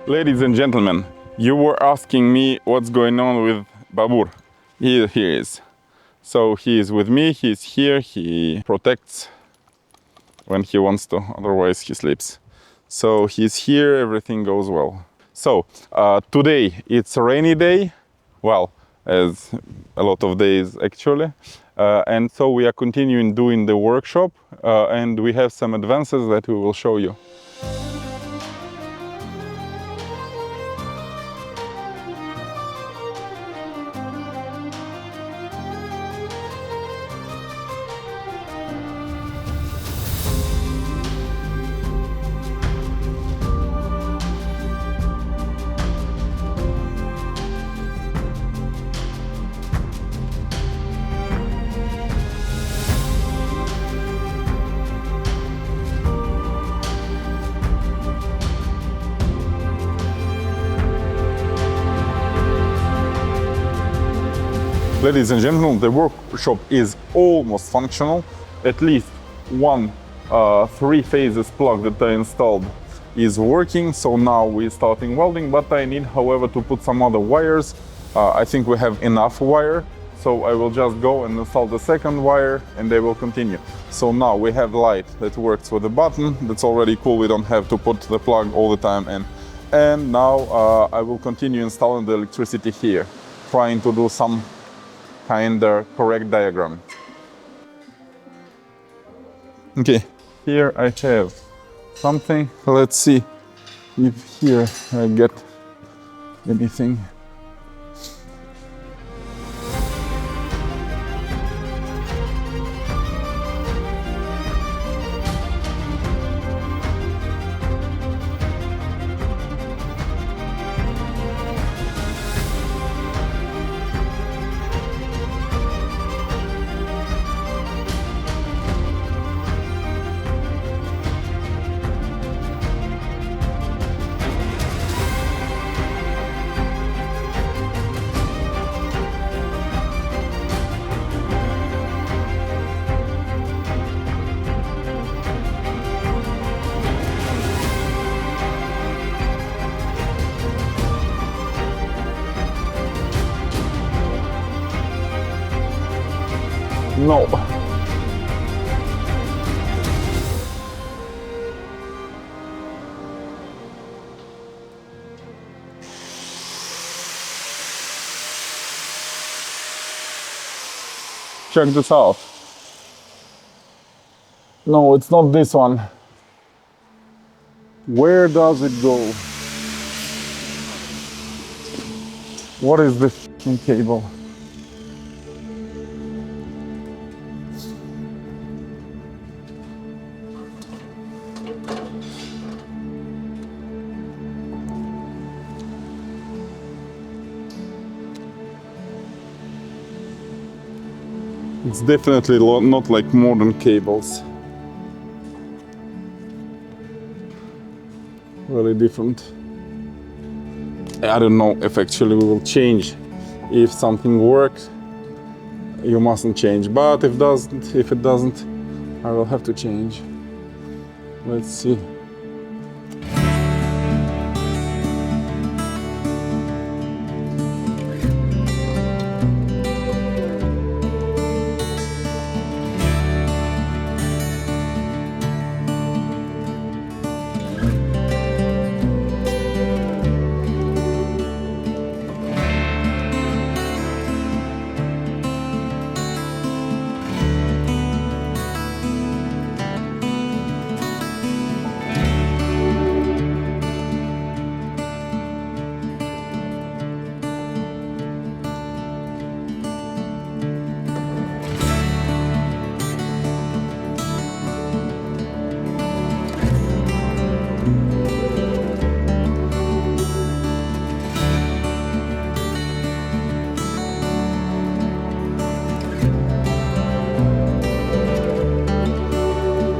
Ladies and gentlemen, you were asking me what's going on with Babur. Here he is. So he is with me, he's here, he protects when he wants to, otherwise he sleeps. So he's here, everything goes well. So today it's a rainy day, well, as a lot of days actually. And so we are continuing doing the workshop and we have some advances that we will show you. Ladies and gentlemen, the workshop is almost functional. At least one 3-phases plug that I installed is working. So now we're starting welding, but I need, however, to put some other wires. I think we have enough wire. So I will just go and install the second wire and they will continue. So now we have light that works with the button. That's already cool. We don't have to put the plug all the time in. And now I will continue installing the electricity here, trying to do some kind of correct diagram. Okay, here I have something. Let's see if here I get anything. No. Check this out. No, it's not this one. Where does it go? What is this cable? It's definitely not like modern cables. Really different. I don't know if actually we will change. If something works, you mustn't change. But if it doesn't, I will have to change. Let's see.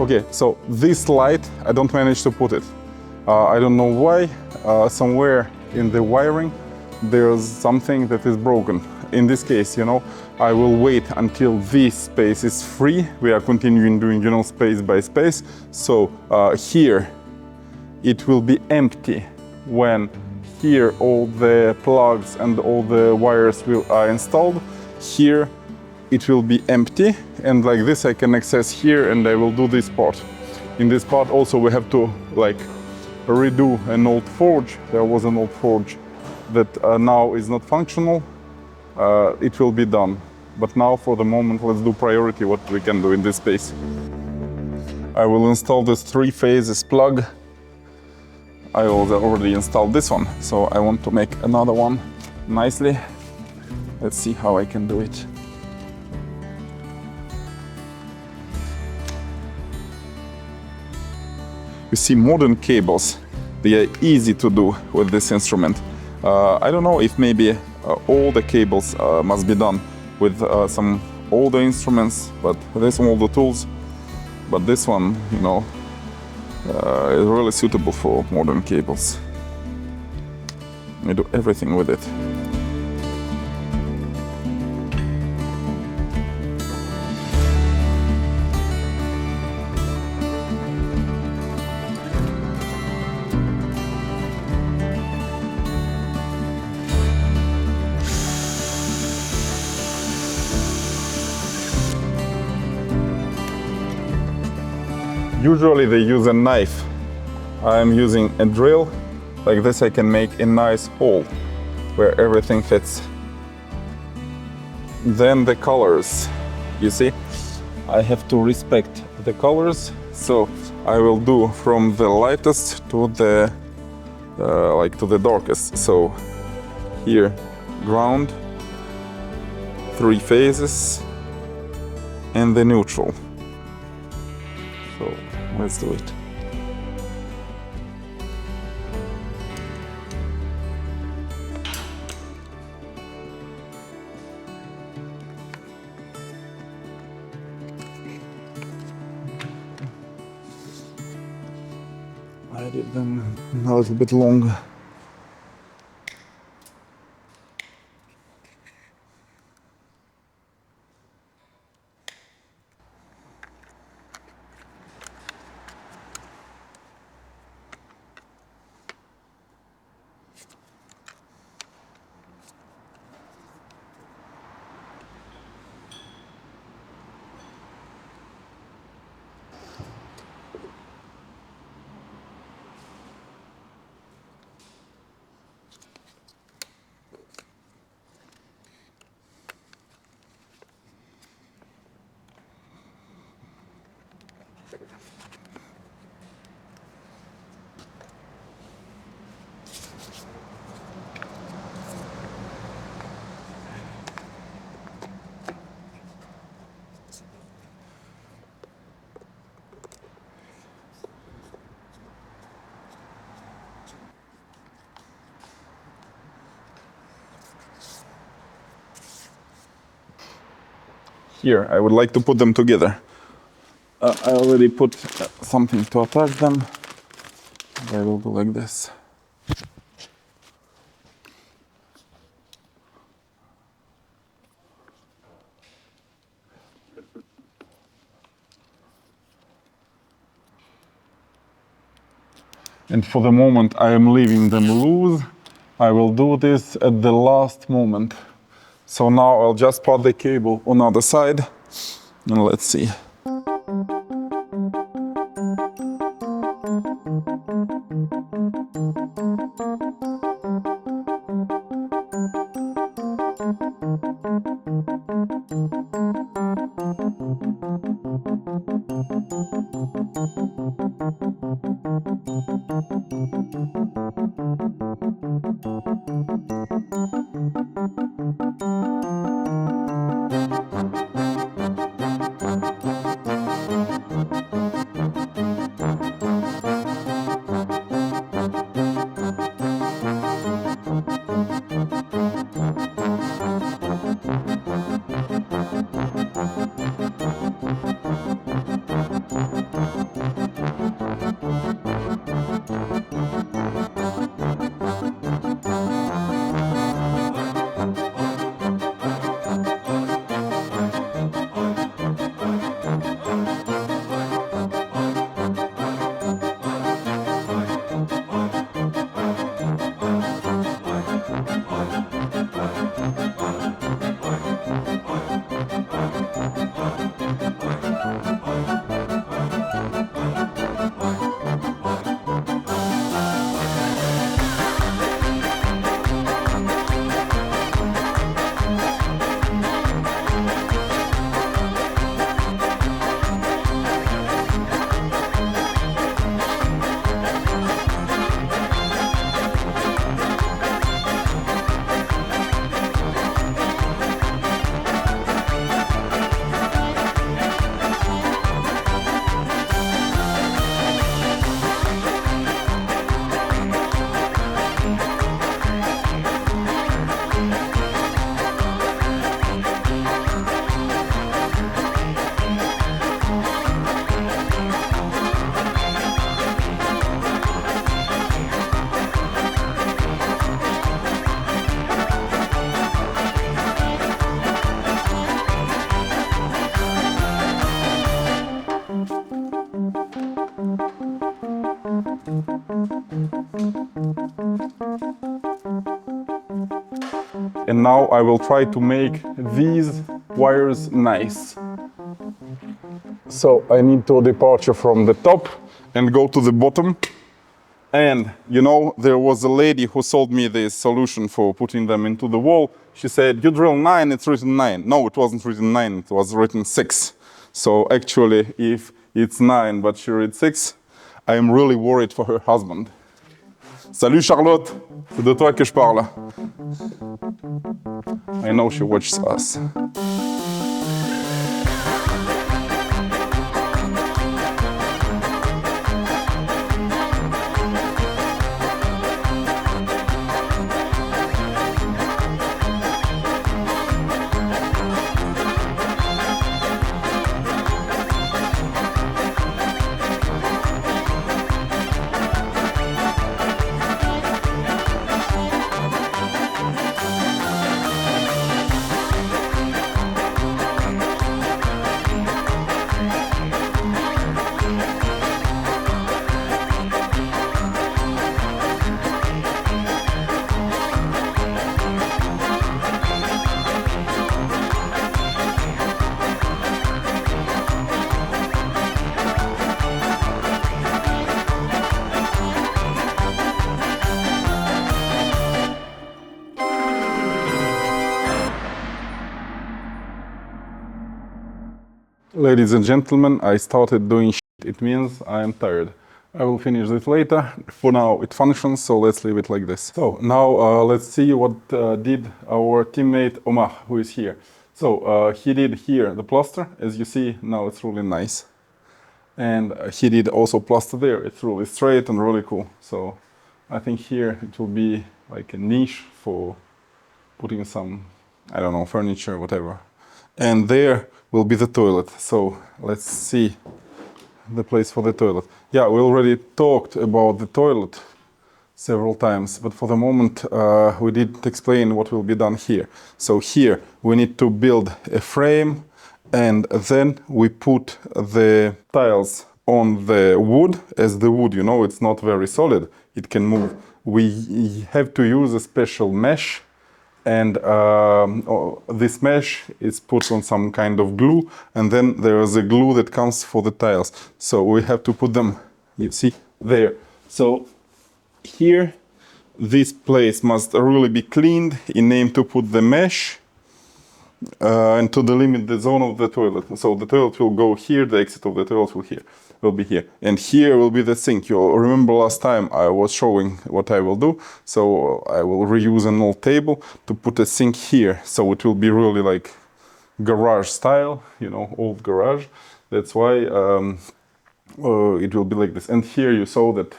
Okay, so this light, I don't manage to put it. I don't know why. Somewhere in the wiring, there's something that is broken. In this case, I will wait until this space is free. We are continuing doing, space by space. So here, it will be empty. when here all the plugs and all the wires are installed, here it will be empty, and like this I can access here and I will do this part. In this part also we have to like redo an old forge. There was an old forge that now is not functional. It will be done. But now for the moment let's do priority what we can do in this space. I will install this 3 phases plug. I already installed this one, so I want to make another one nicely. Let's see how I can do it. You see, modern cables, they are easy to do with this instrument. I don't know if maybe all the cables must be done with some older instruments, but there's all the tools. But this one, you know, is really suitable for modern cables. I do everything with it. Usually they use a knife. I am using a drill. Like this I can make a nice hole where everything fits. Then the colors. You see, I have to respect the colors. So I will do from the lightest to the to the darkest. So here, ground, 3 phases, and the neutral. So let's do it. I did them a little bit longer. Here, I would like to put them together. I already put something to attach them. I will do like this. And for the moment, I am leaving them loose. I will do this at the last moment. So now I'll just put the cable on the other side, and let's see. And now I will try to make these wires nice. So I need to departure from the top and go to the bottom. And you know, there was a lady who sold me this solution for putting them into the wall. She said, you drill 9, it's written 9. No, it wasn't written 9, it was written 6. So actually, if it's 9 but she read 6, I am really worried for her husband. Salut Charlotte, c'est de toi que je parle. I know she watches us. Ladies and gentlemen, I started doing shit. It means I am tired. I will finish this later. For now it functions, so let's leave it like this. So now let's see what did our teammate Omar, who is here. So he did here the plaster, as you see, now it's really nice. And he did also plaster there, it's really straight and really cool. So I think here it will be like a niche for putting some, I don't know, furniture, whatever. And there will be the toilet. So let's see the place for the toilet. Yeah, we already talked about the toilet several times, but for the moment we didn't explain what will be done here. So here we need to build a frame, and then we put the tiles on the wood. As the wood, you know, it's not very solid, it can move. We have to use a special mesh, and this mesh is put on some kind of glue, and then there is a glue that comes for the tiles. So we have to put them, you see, there. So here, this place must really be cleaned in aim to put the mesh and to delimit the zone of the toilet. So the toilet will go here, the exit of the toilet will be here. And here will be the sink. You remember last time I was showing what I will do. So I will reuse an old table to put a sink here. So it will be really like garage style, you know, old garage. That's why it will be like this. And here you saw that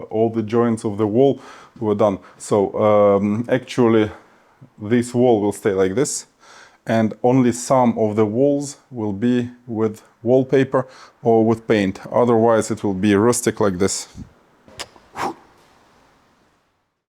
all the joints of the wall were done. So actually this wall will stay like this, and only some of the walls will be with wallpaper or with paint. Otherwise it will be rustic like this.